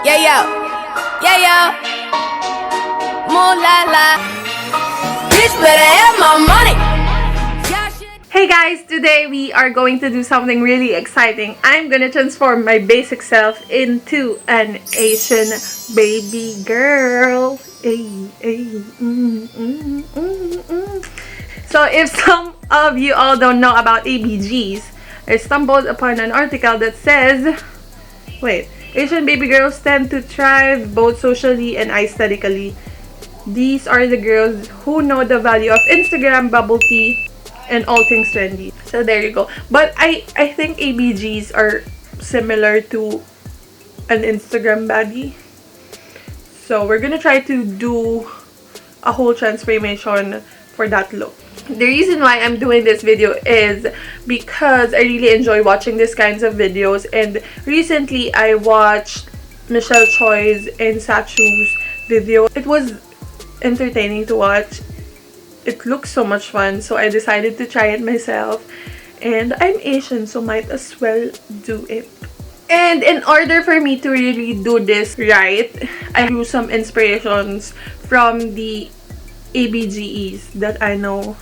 Yeah, yo. Yeah, yo. Moon la la. Bitch better have my money. Hey guys, today we are going to do something really exciting. I'm gonna transform my basic self into an Asian baby girl. Ay, ay, So if some of you all don't know about ABGs, I stumbled upon an article that says, wait, Asian baby girls tend to thrive both socially and aesthetically. These are the girls who know the value of Instagram bubble tea and all things trendy. So there you go. But I think ABGs are similar to an Instagram baddie. So we're gonna try to do a whole transformation for that look. The reason why I'm doing this video is because I really enjoy watching these kinds of videos, and recently I watched Michelle Choi's and Sacheu's video. It was entertaining to watch. It looks so much fun, so I decided to try it myself. And I'm Asian, so might as well do it. And in order for me to really do this right, I use some inspirations from the ABGEs that I know.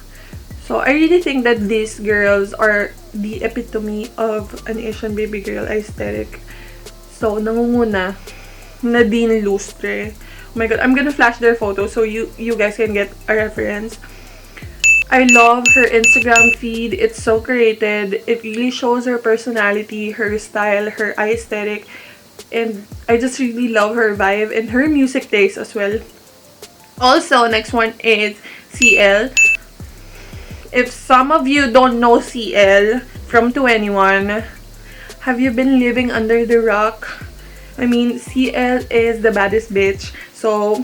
So I really think that these girls are the epitome of an Asian baby girl aesthetic. So nangunguna, Nadine Lustre. Oh my god, I'm gonna flash their photos so you guys can get a reference. I love her Instagram feed. It's so created. It really shows her personality, her style, her aesthetic. And I just really love her vibe and her music taste as well. Also, next one is CL. If some of you don't know CL from 2NE1, have you been living under the rock? I mean, CL is the baddest bitch. So,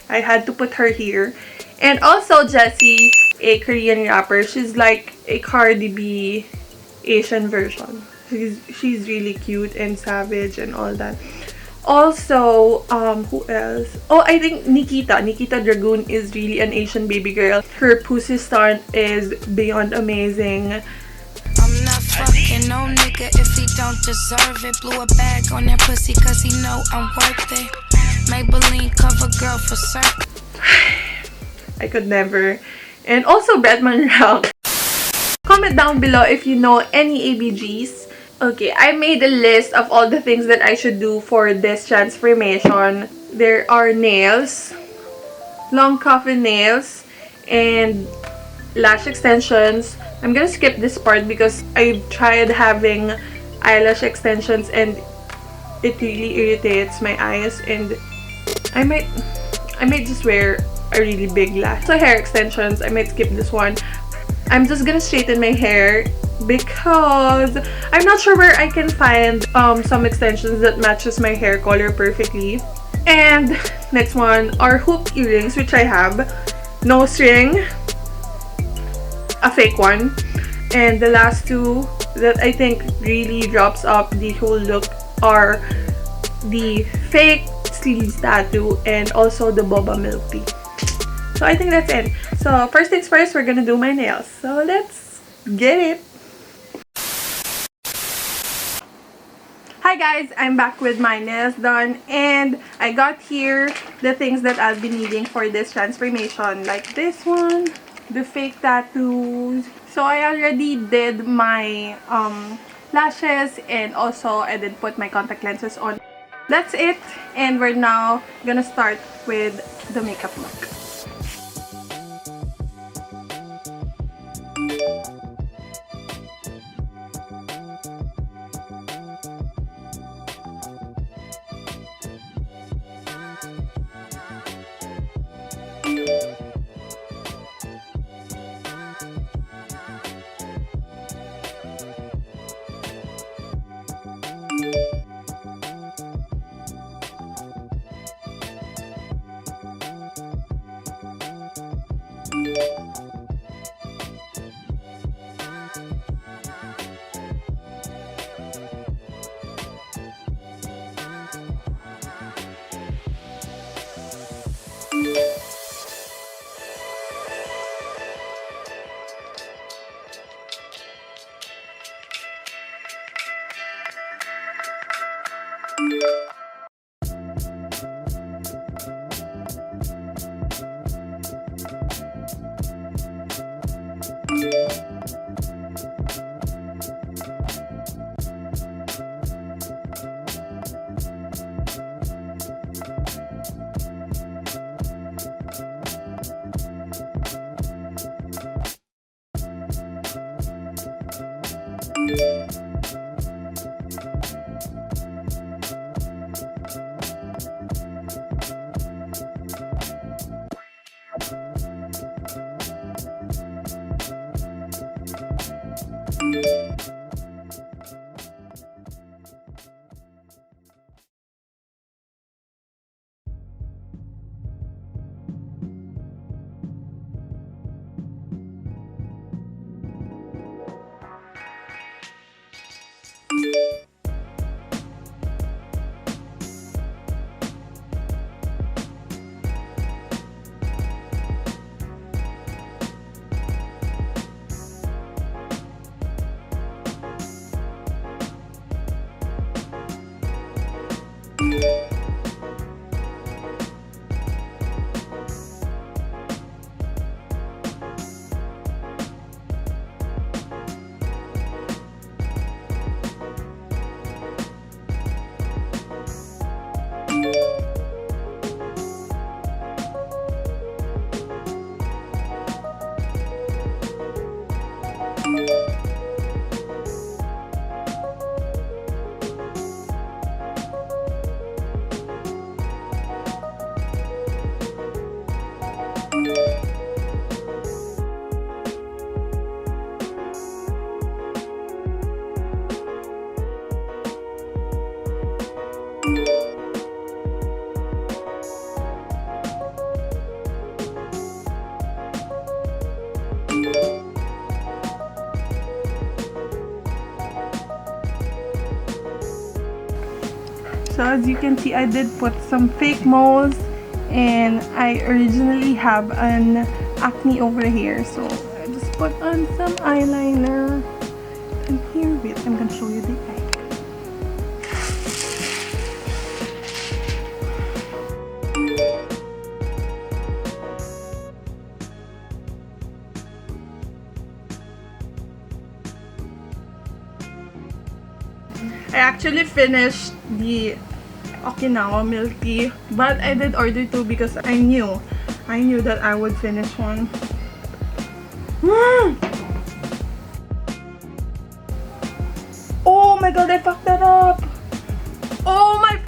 I had to put her here. And also Jessie, a Korean rapper. She's like a Cardi B Asian version. She's really cute and savage and all that. Also, who else? Oh, I think Nikita Dragoon is really an Asian baby girl. Her pussy stunt is beyond amazing. I'm not fucking no nigga if he don't deserve it. Blew a bag on that pussy cause he know I'm worth it. Maybelline cover girl for certain. I could never. And also Batman Rock. Comment down below if you know any ABGs. Okay, I made a list of all the things that I should do for this transformation. There are nails, long coffin nails, and lash extensions. I'm gonna skip this part because I've tried having eyelash extensions and it really irritates my eyes, and I might just wear a really big lash. So hair extensions, I might skip this one. I'm just gonna straighten my hair because I'm not sure where I can find some extensions that matches my hair color perfectly. And next one are hoop earrings, which I have. Nose ring, a fake one. And the last two that I think really drops up the whole look are the fake sleeves tattoo and also the boba milk tea. So I think that's it. So first things first, we're gonna do my nails. So let's get it. Hi guys, I'm back with my nails done, and I got here the things that I'll be needing for this transformation, like this one, the fake tattoos. So I already did my lashes, and also I did put my contact lenses on. That's it, and we're now gonna start with the makeup look. So as you can see, I did put some fake moles, and I originally have an acne over here, so I just put on some eyeliner. And here, wait, I'm gonna show you the eye. I actually finished the Okinawa milk tea, but I did order two because I knew that I would finish one. Oh my god, I fucked that up. Oh my.